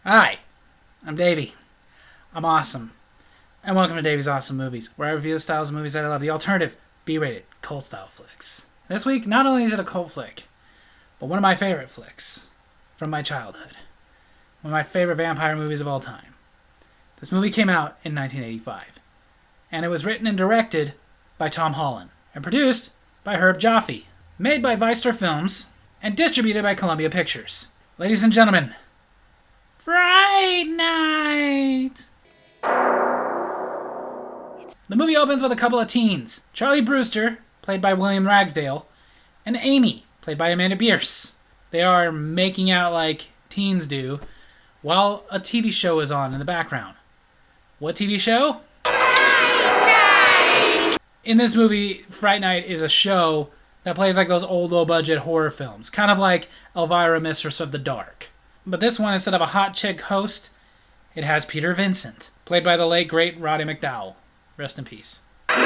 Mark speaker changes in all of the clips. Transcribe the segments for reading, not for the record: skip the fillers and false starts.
Speaker 1: Hi, I'm Davy. I'm awesome. And welcome to Davy's Awesome Movies, where I review the styles of movies that I love, the alternative, B-rated, cult-style flicks. This week, not only is it a cult flick, but one of my favorite flicks from my childhood. One of my favorite vampire movies of all time. This movie came out in 1985, and it was written and directed by Tom Holland, and produced by Herb Jaffe, made by Weister Films, and distributed by Columbia Pictures. Ladies and gentlemen, Fright Night! The movie opens with a couple of teens. Charlie Brewster, played by William Ragsdale, and Amy, played by Amanda Bierce. They are making out like teens do, while a TV show is on in the background. What TV show? Fright Night! In this movie, Fright Night is a show that plays like those old low-budget horror films, kind of like Elvira, Mistress of the Dark. But this one, instead of a hot chick host, it has Peter Vincent, played by the late, great Roddy McDowall. Rest in peace. As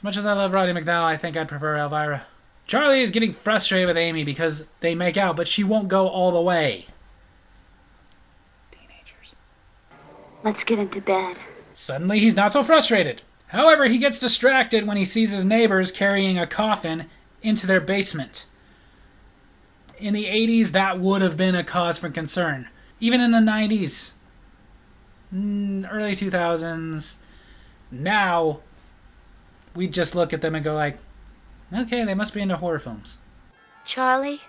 Speaker 1: much as I love Roddy McDowall, I think I'd prefer Elvira. Charlie is getting frustrated with Amy because they make out, but she won't go all the way. Teenagers.
Speaker 2: Let's get into bed.
Speaker 1: Suddenly, he's not so frustrated. However, he gets distracted when he sees his neighbors carrying a coffin into their basement. In the 80s, that would have been a cause for concern. Even in the 90s, early 2000s, now, we just look at them and go like, okay, they must be into horror films.
Speaker 2: Charlie,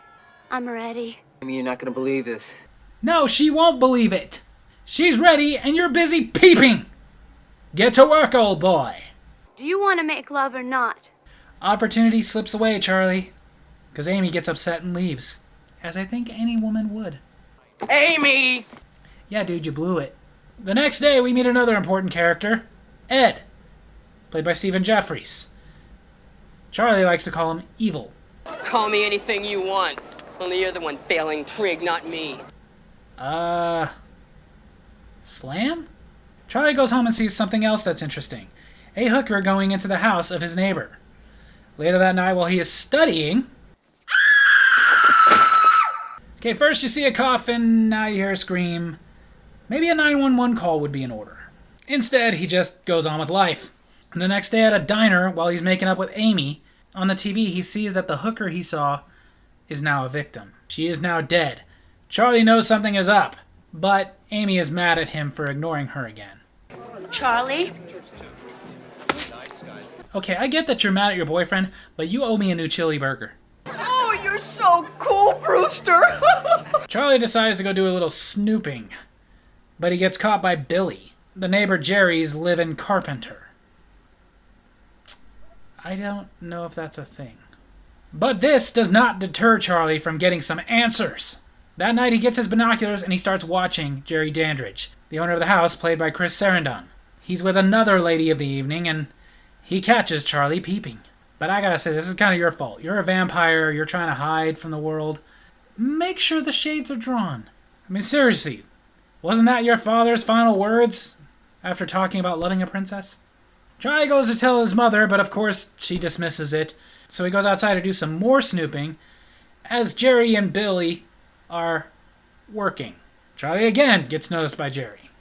Speaker 2: I'm ready.
Speaker 3: I mean, you're not gonna believe this.
Speaker 1: No, she won't believe it. She's ready and you're busy peeping. Get to work, old boy.
Speaker 2: Do you want to make love or not?
Speaker 1: Opportunity slips away, Charlie. Because Amy gets upset and leaves. As I think any woman would.
Speaker 3: Amy!
Speaker 1: Yeah, dude, you blew it. The next day, we meet another important character. Ed. Played by Stephen Jeffries. Charlie likes to call him Evil.
Speaker 4: Call me anything you want. Only you're the one failing trig, not me.
Speaker 1: Slam? Charlie goes home and sees something else that's interesting. A hooker going into the house of his neighbor. Later that night, while he is studying... Okay, first you see a coffin, now you hear a scream. Maybe a 911 call would be in order. Instead, he just goes on with life. And the next day at a diner, while he's making up with Amy, on the TV he sees that the hooker he saw is now a victim. She is now dead. Charlie knows something is up, but Amy is mad at him for ignoring her again.
Speaker 2: Charlie?
Speaker 1: Okay, I get that you're mad at your boyfriend, but you owe me a new chili burger.
Speaker 4: Oh, you're so cool, Brewster.
Speaker 1: Charlie decides to go do a little snooping, but he gets caught by Billy, the neighbor Jerry's live-in carpenter. I don't know if that's a thing. But this does not deter Charlie from getting some answers. That night he gets his binoculars and he starts watching Jerry Dandridge, the owner of the house, played by Chris Sarandon. He's with another lady of the evening and he catches Charlie peeping. But I gotta say, this is kind of your fault. You're a vampire, you're trying to hide from the world. Make sure the shades are drawn. I mean, seriously, wasn't that your father's final words after talking about loving a princess? Charlie goes to tell his mother, but of course she dismisses it. So he goes outside to do some more snooping as Jerry and Billy are working. Charlie again gets noticed by Jerry.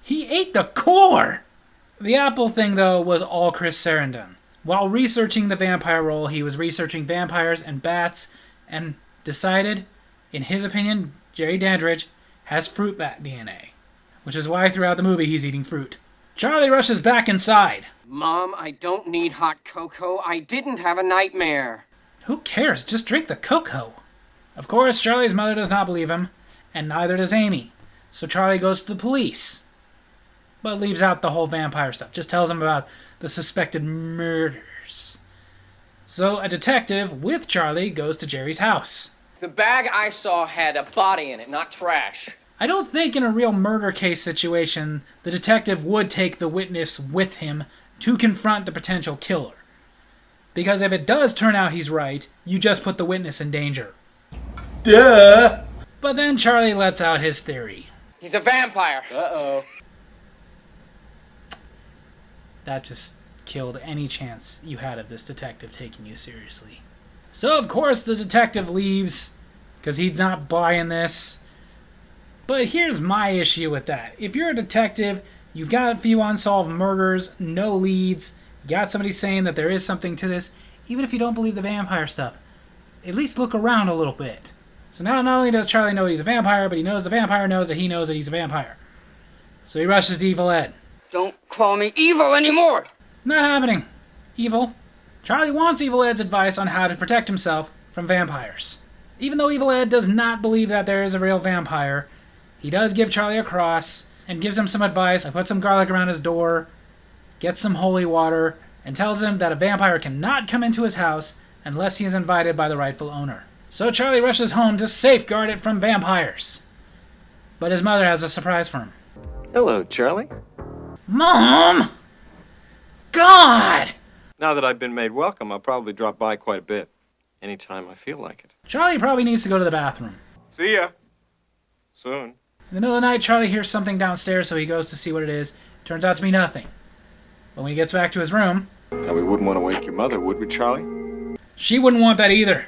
Speaker 1: He ate the core! The apple thing, though, was all Chris Sarandon. While researching the vampire role, he was researching vampires and bats and decided, in his opinion, Jerry Dandridge has fruit bat DNA. Which is why throughout the movie he's eating fruit. Charlie rushes back inside.
Speaker 3: Mom, I don't need hot cocoa. I didn't have a nightmare.
Speaker 1: Who cares? Just drink the cocoa. Of course, Charlie's mother does not believe him, and neither does Amy. So Charlie goes to the police. But leaves out the whole vampire stuff. Just tells them about the suspected murders. So a detective with Charlie goes to Jerry's house.
Speaker 3: The bag I saw had a body in it, not trash.
Speaker 1: I don't think in a real murder case situation, the detective would take the witness with him to confront the potential killer. Because if it does turn out he's right, you just put the witness in danger. Duh! But then Charlie lets out his theory.
Speaker 3: He's a vampire. Uh-oh.
Speaker 1: That just killed any chance you had of this detective taking you seriously. So, of course, the detective leaves because he's not buying this. But here's my issue with that. If you're a detective, you've got a few unsolved murders, no leads, you got somebody saying that there is something to this, even if you don't believe the vampire stuff, at least look around a little bit. So now not only does Charlie know he's a vampire, but he knows the vampire knows that he knows that he's a vampire. So he rushes to Evil Ed.
Speaker 4: Don't call me evil anymore!
Speaker 1: Not happening. Evil. Charlie wants Evil Ed's advice on how to protect himself from vampires. Even though Evil Ed does not believe that there is a real vampire, he does give Charlie a cross and gives him some advice, like put some garlic around his door, gets some holy water, and tells him that a vampire cannot come into his house unless he is invited by the rightful owner. So Charlie rushes home to safeguard it from vampires. But his mother has a surprise for him.
Speaker 5: Hello, Charlie.
Speaker 1: Mom! God!
Speaker 5: Now that I've been made welcome, I'll probably drop by quite a bit. Anytime I feel like it.
Speaker 1: Charlie probably needs to go to the bathroom.
Speaker 5: See ya. Soon.
Speaker 1: In the middle of the night, Charlie hears something downstairs, so he goes to see what it is. Turns out to be nothing. But when he gets back to his room...
Speaker 5: Now, we wouldn't want to wake your mother, would we, Charlie?
Speaker 1: She wouldn't want that either.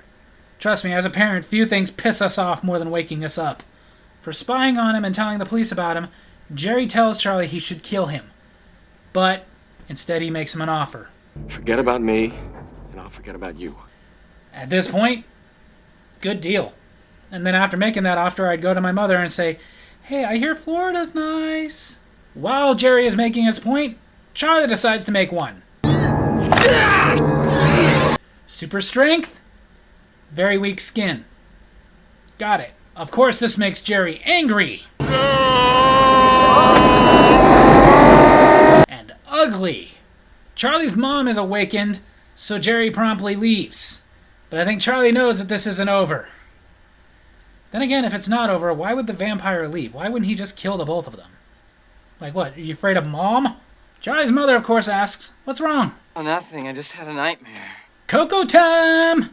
Speaker 1: Trust me, as a parent, few things piss us off more than waking us up. For spying on him and telling the police about him, Jerry tells Charlie he should kill him. But instead he makes him an offer.
Speaker 5: Forget about me, and I'll forget about you.
Speaker 1: At this point, good deal. And then after making that offer, I'd go to my mother and say, "Hey, I hear Florida's nice." While Jerry is making his point, Charlie decides to make one. Super strength, very weak skin. Got it. Of course, this makes Jerry angry. And ugly. Charlie's mom is awakened, so Jerry promptly leaves. But I think Charlie knows that this isn't over. Then again, if it's not over, why would the vampire leave? Why wouldn't he just kill the both of them? Like what, are you afraid of Mom? Charlie's mother, of course, asks, "What's wrong?"
Speaker 3: Oh, nothing. I just had a nightmare.
Speaker 1: Cocoa time!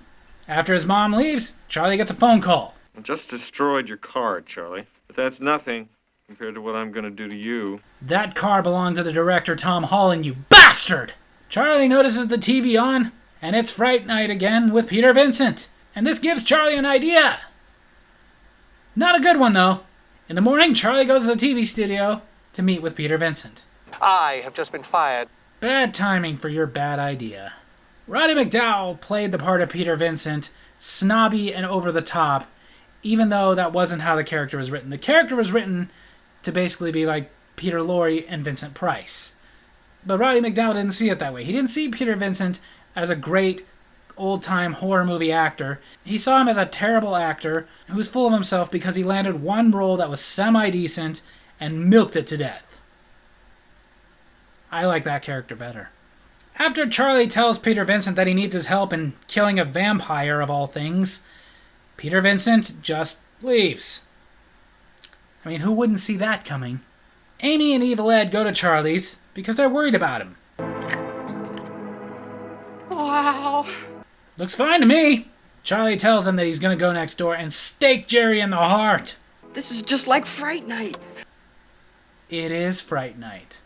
Speaker 1: After his mom leaves, Charlie gets a phone call.
Speaker 5: I just destroyed your car, Charlie. But that's nothing compared to what I'm going to do to you.
Speaker 1: That car belonged to the director Tom Holland, you bastard! Charlie notices the TV on, and it's Fright Night again with Peter Vincent. And this gives Charlie an idea. Not a good one, though. In the morning, Charlie goes to the TV studio to meet with Peter Vincent.
Speaker 6: I have just been fired.
Speaker 1: Bad timing for your bad idea. Roddy McDowall played the part of Peter Vincent, snobby and over the top, even though that wasn't how the character was written. The character was written to basically be like Peter Lorre and Vincent Price. But Roddy McDowall didn't see it that way. He didn't see Peter Vincent as a great old-time horror movie actor. He saw him as a terrible actor who's full of himself because he landed one role that was semi-decent and milked it to death. I like that character better. After Charlie tells Peter Vincent that he needs his help in killing a vampire of all things, Peter Vincent just leaves. I mean, who wouldn't see that coming? Amy and Evil Ed go to Charlie's because they're worried about him.
Speaker 4: Wow.
Speaker 1: Looks fine to me. Charlie tells them that he's going to go next door and stake Jerry in the heart.
Speaker 4: This is just like Fright Night.
Speaker 1: It is Fright Night.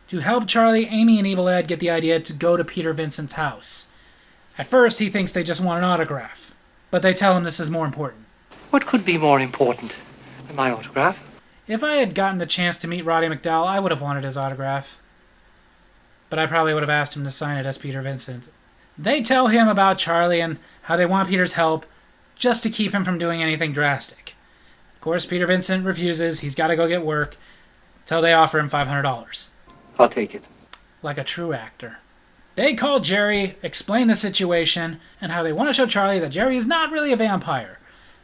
Speaker 1: To help Charlie, Amy and Evil Ed get the idea to go to Peter Vincent's house. At first, he thinks they just want an autograph, but they tell him this is more important.
Speaker 6: What could be more important than my autograph?
Speaker 1: If I had gotten the chance to meet Roddy McDowall, I would have wanted his autograph. But I probably would have asked him to sign it as Peter Vincent. They tell him about Charlie and how they want Peter's help just to keep him from doing anything drastic. Of course, Peter Vincent refuses. He's got to go get work. So they offer him $500.
Speaker 6: I'll take it.
Speaker 1: Like a true actor. They call Jerry, explain the situation, and how they want to show Charlie that Jerry is not really a vampire.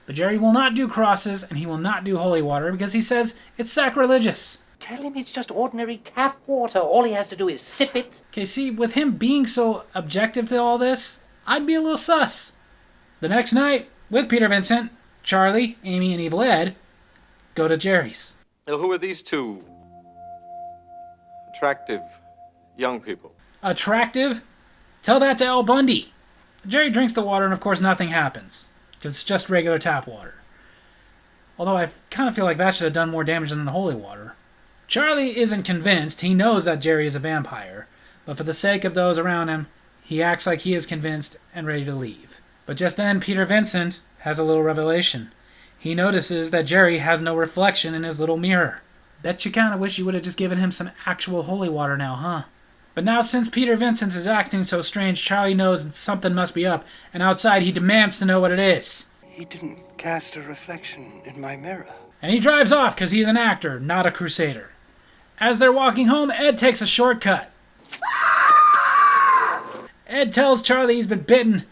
Speaker 1: But Jerry will not do crosses, and he will not do holy water because he says it's sacrilegious.
Speaker 6: Tell him it's just ordinary tap water. All he has to do is sip it.
Speaker 1: Okay, see, with him being so objective to all this, I'd be a little sus. The next night, with Peter Vincent, Charlie, Amy, and Evil Ed go to Jerry's.
Speaker 5: Now, who are these two attractive young people?
Speaker 1: Attractive? Tell that to Al Bundy. Jerry drinks the water, and of course nothing happens, because it's just regular tap water. Although I kind of feel like that should have done more damage than the holy water. Charlie isn't convinced. He knows that Jerry is a vampire, but for the sake of those around him, he acts like he is convinced and ready to leave. But just then, Peter Vincent has a little revelation. He notices that Jerry has no reflection in his little mirror. Bet you kind of wish you would have just given him some actual holy water now, huh? But now, since Peter Vincent is acting so strange, Charlie knows something must be up, and outside he demands to know what it is.
Speaker 7: He didn't cast a reflection in my mirror.
Speaker 1: And he drives off because he's an actor, not a crusader. As they're walking home, Ed takes a shortcut. Ed tells Charlie he's been bitten.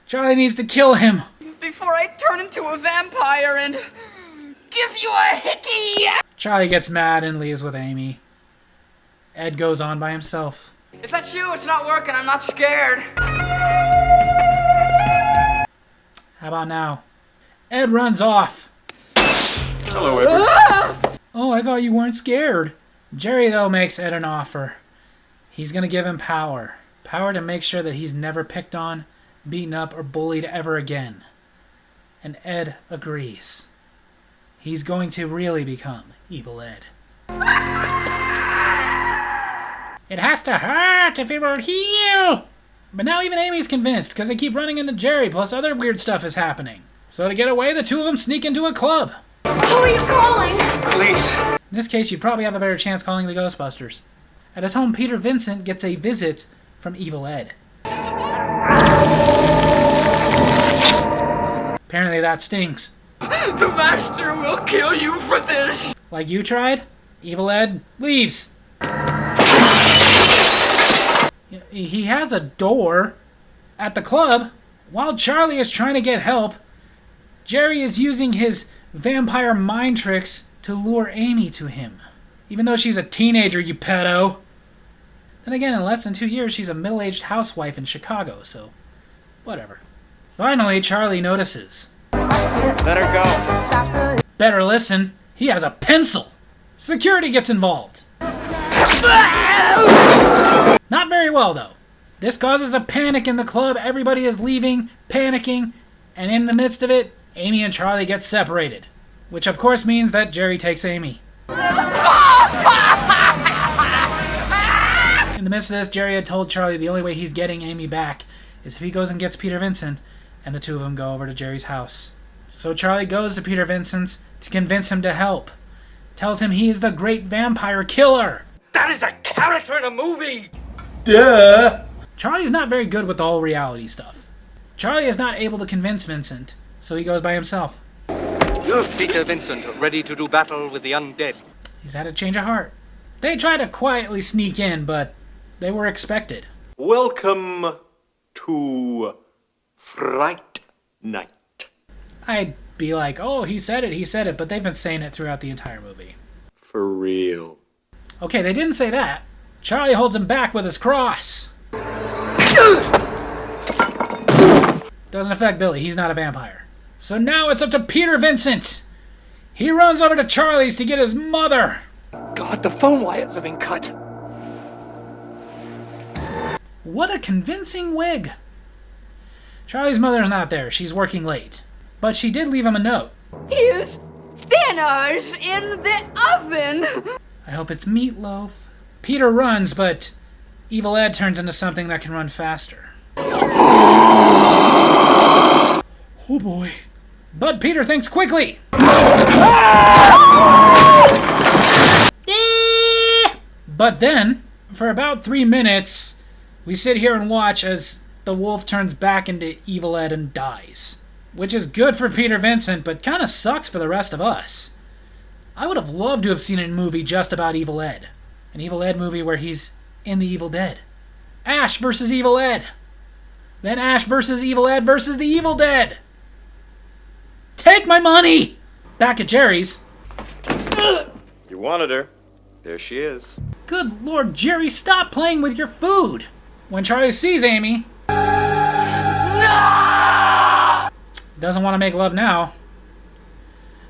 Speaker 1: Charlie needs to kill him.
Speaker 4: Before I turn into a vampire and give you a hickey!
Speaker 1: Charlie gets mad and leaves with Amy. Ed goes on by himself.
Speaker 4: If that's you, it's not working. I'm not scared.
Speaker 1: How about now? Ed runs off.
Speaker 5: Hello, Edward.
Speaker 1: Oh, I thought you weren't scared. Jerry, though, makes Ed an offer. He's going to give him power. Power to make sure that he's never picked on, beaten up, or bullied ever again. And Ed agrees. He's going to really become Evil Ed. It has to hurt if it will heal. But now even Amy's convinced because they keep running into Jerry, plus other weird stuff is happening. So to get away, the two of them sneak into a club.
Speaker 2: Who are you calling?
Speaker 7: Police.
Speaker 1: In this case, you'd probably have a better chance calling the Ghostbusters. At his home, Peter Vincent gets a visit from Evil Ed. Apparently that stings.
Speaker 4: The master will kill you for this.
Speaker 1: Like you tried? Evil Ed leaves. He has a door at the club. While Charlie is trying to get help, Jerry is using his vampire mind tricks to lure Amy to him. Even though she's a teenager, you pedo. Then again, in less than 2 years, she's a middle-aged housewife in Chicago, so whatever. Finally, Charlie notices.
Speaker 4: Let her go.
Speaker 1: Better listen. He has a pencil. Security gets involved. Not very well, though. This causes a panic in the club. Everybody is leaving, panicking, and in the midst of it, Amy and Charlie get separated. Which, of course, means that Jerry takes Amy. In the midst of this, Jerry had told Charlie the only way he's getting Amy back is if he goes and gets Peter Vincent, and the two of them go over to Jerry's house. So Charlie goes to Peter Vincent's to convince him to help. Tells him he is the great vampire killer.
Speaker 7: That is a character in a movie!
Speaker 6: Duh!
Speaker 1: Charlie's not very good with the whole reality stuff. Charlie is not able to convince Vincent, so he goes by himself.
Speaker 7: Peter Vincent, ready to do battle with the undead.
Speaker 1: He's had a change of heart. They try to quietly sneak in, but they were expected.
Speaker 5: Welcome to Fright Night.
Speaker 1: I'd be like, oh, he said it, but they've been saying it throughout the entire movie.
Speaker 5: For real.
Speaker 1: Okay, they didn't say that. Charlie holds him back with his cross. Doesn't affect Billy, he's not a vampire. So now it's up to Peter Vincent. He runs over to Charlie's to get his mother.
Speaker 7: God, the phone wires have been cut.
Speaker 1: What a convincing wig. Charlie's mother's not there, she's working late. But she did leave him a note.
Speaker 2: Here's dinner's in the oven.
Speaker 1: I hope it's meatloaf. Peter runs, but Evil Ed turns into something that can run faster. Oh boy. But Peter thinks quickly. But then, for about 3 minutes, we sit here and watch as the wolf turns back into Evil Ed and dies. Which is good for Peter Vincent, but kind of sucks for the rest of us. I would have loved to have seen a movie just about Evil Ed. An Evil Ed movie where he's in the Evil Dead. Ash versus Evil Ed. Then Ash versus Evil Ed versus the Evil Dead. Take my money! Back at Jerry's.
Speaker 5: You wanted her. There she is.
Speaker 1: Good Lord, Jerry, stop playing with your food! When Charlie sees Amy... No! Doesn't want to make love now.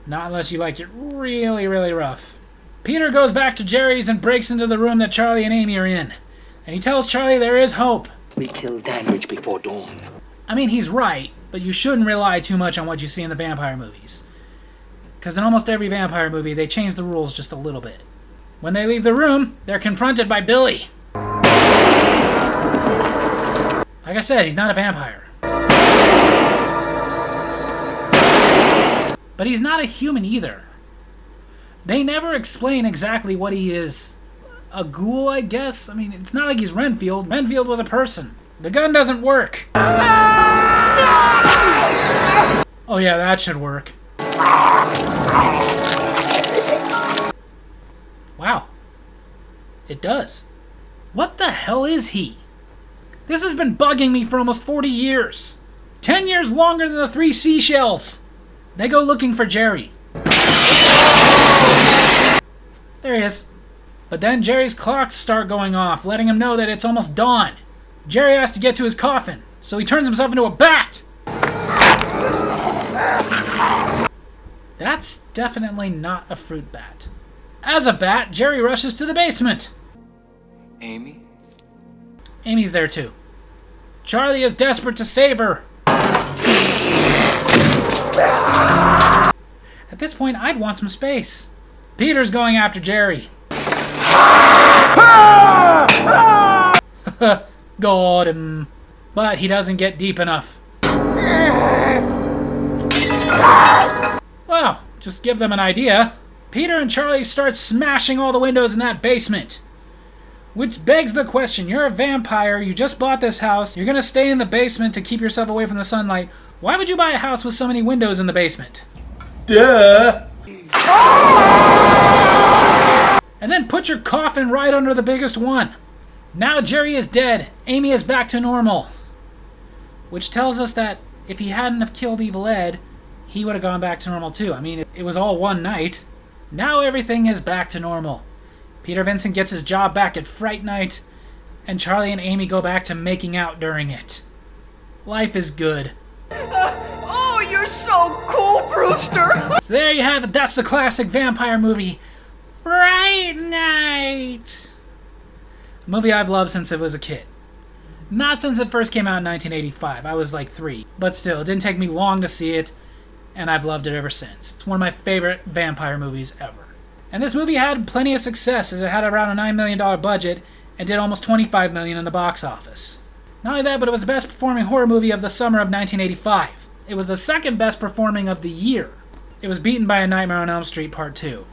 Speaker 1: Not unless you like it really, really rough. Peter goes back to Jerry's and breaks into the room that Charlie and Amy are in. And he tells Charlie there is hope.
Speaker 7: We killed Dandridge before dawn.
Speaker 1: I mean, he's right, but you shouldn't rely too much on what you see in the vampire movies. Because in almost every vampire movie, they change the rules just a little bit. When they leave the room, they're confronted by Billy. Like I said, he's not a vampire. But he's not a human either. They never explain exactly what he is. A ghoul, I guess? I mean, it's not like he's Renfield. Renfield was a person. The gun doesn't work. Oh yeah, that should work. Wow. It does. What the hell is he? This has been bugging me for almost 40 years. 10 years longer than the 3 seashells. They go looking for Jerry. There he is. But then Jerry's clocks start going off, letting him know that it's almost dawn. Jerry has to get to his coffin, so he turns himself into a bat. That's definitely not a fruit bat. As a bat, Jerry rushes to the basement.
Speaker 7: Amy?
Speaker 1: Amy's there too. Charlie is desperate to save her. At this point, I'd want some space. Peter's going after Jerry. Got him. But he doesn't get deep enough. Well, just give them an idea. Peter and Charlie start smashing all the windows in that basement. Which begs the question, you're a vampire, you just bought this house, you're gonna stay in the basement to keep yourself away from the sunlight. Why would you buy a house with so many windows in the basement? Duh! And then put your coffin right under the biggest one. Now Jerry is dead, Amy is back to normal. Which tells us that if he hadn't have killed Evil Ed, he would have gone back to normal too. I mean, it was all one night. Now everything is back to normal. Peter Vincent gets his job back at Fright Night, and Charlie and Amy go back to making out during it. Life is good.
Speaker 2: Oh, you're so cool, Brewster.
Speaker 1: So there you have it. That's the classic vampire movie, Fright Night. A movie I've loved since I was a kid. Not since it first came out in 1985. I was like 3. But still, it didn't take me long to see it, and I've loved it ever since. It's one of my favorite vampire movies ever. And this movie had plenty of success, as it had around a $9 million budget and did almost $25 million in the box office. Not only that, but it was the best performing horror movie of the summer of 1985. It was the second best performing of the year. It was beaten by A Nightmare on Elm Street Part 2.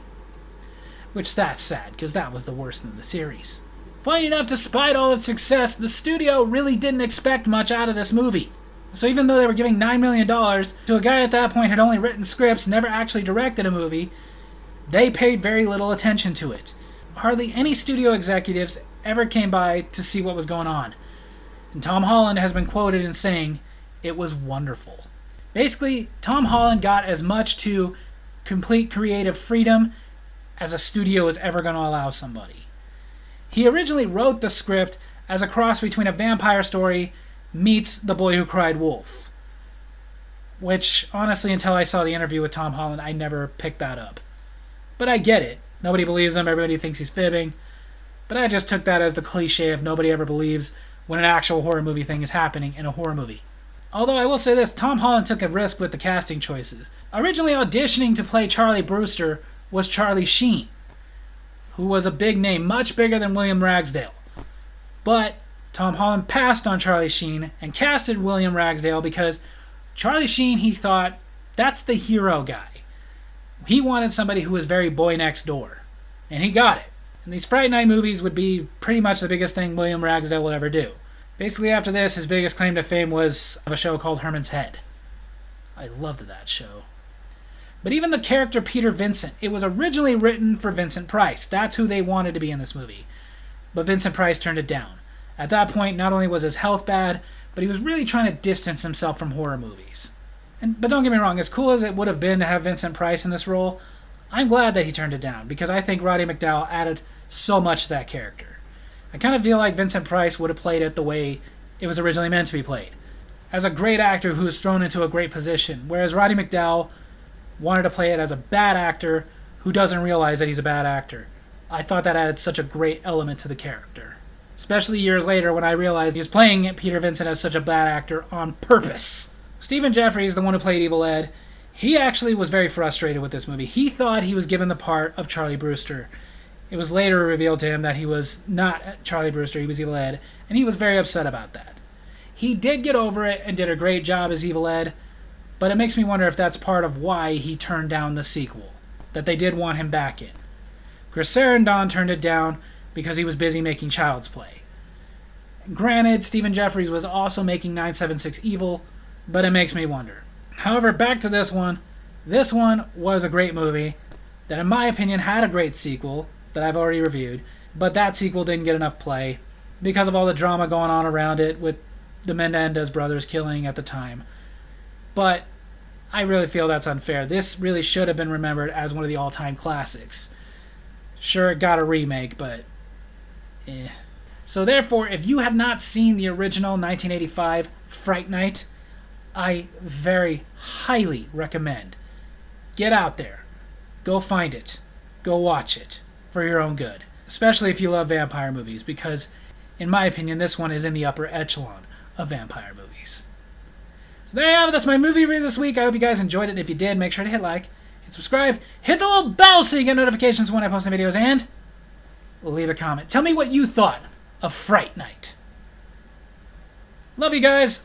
Speaker 1: Which that's sad, because that was the worst in the series. Funny enough, despite all its success, the studio really didn't expect much out of this movie. So even though they were giving $9 million to a guy at that point who had only written scripts, never actually directed a movie, they paid very little attention to it. Hardly any studio executives ever came by to see what was going on. And Tom Holland has been quoted in saying, "It was wonderful." Basically, Tom Holland got as much to complete creative freedom as a studio is ever going to allow somebody. He originally wrote the script as a cross between a vampire story meets The Boy Who Cried Wolf. Which, honestly, until I saw the interview with Tom Holland, I never picked that up. But I get it. Nobody believes him, everybody thinks he's fibbing. But I just took that as the cliche of nobody ever believes when an actual horror movie thing is happening in a horror movie. Although I will say this, Tom Holland took a risk with the casting choices. Originally auditioning to play Charlie Brewster was Charlie Sheen, who was a big name, much bigger than William Ragsdale. But Tom Holland passed on Charlie Sheen and casted William Ragsdale because Charlie Sheen, he thought, that's the hero guy. He wanted somebody who was very boy next door. And he got it. And these Fright Night movies would be pretty much the biggest thing William Ragsdale would ever do. Basically after this, his biggest claim to fame was a show called Herman's Head. I loved that show. But even the character Peter Vincent, it was originally written for Vincent Price. That's who they wanted to be in this movie. But Vincent Price turned it down. At that point, not only was his health bad, but he was really trying to distance himself from horror movies. But don't get me wrong, as cool as it would have been to have Vincent Price in this role, I'm glad that he turned it down, because I think Roddy McDowall added so much to that character. I kind of feel like Vincent Price would have played it the way it was originally meant to be played, as a great actor who is thrown into a great position, whereas Roddy McDowall wanted to play it as a bad actor who doesn't realize that he's a bad actor. I thought that added such a great element to the character. Especially years later when I realized he was playing Peter Vincent as such a bad actor on purpose. Stephen Jeffries, the one who played Evil Ed, he actually was very frustrated with this movie. He thought he was given the part of Charlie Brewster. It was later revealed to him that he was not Charlie Brewster, he was Evil Ed, and he was very upset about that. He did get over it and did a great job as Evil Ed, But it makes me wonder if that's part of why he turned down the sequel, that they did want him back in. Chris Sarandon turned it down because he was busy making Child's Play. Granted, Stephen Jeffries was also making 976 Evil, but it makes me wonder. However, back to this one. This one was a great movie that, in my opinion, had a great sequel that I've already reviewed, but that sequel didn't get enough play because of all the drama going on around it with the Menendez brothers killing at the time. But I really feel that's unfair. This really should have been remembered as one of the all-time classics. Sure, it got a remake, but So therefore, if you have not seen the original 1985 Fright Night, I very highly recommend. Get out there. Go find it. Go watch it for your own good. Especially if you love vampire movies, because, in my opinion, this one is in the upper echelon of vampire movies. So there you have it. That's my movie review this week. I hope you guys enjoyed it. And if you did, make sure to hit like, hit subscribe, hit the little bell so you get notifications when I post new videos, and leave a comment. Tell me what you thought of Fright Night. Love you guys.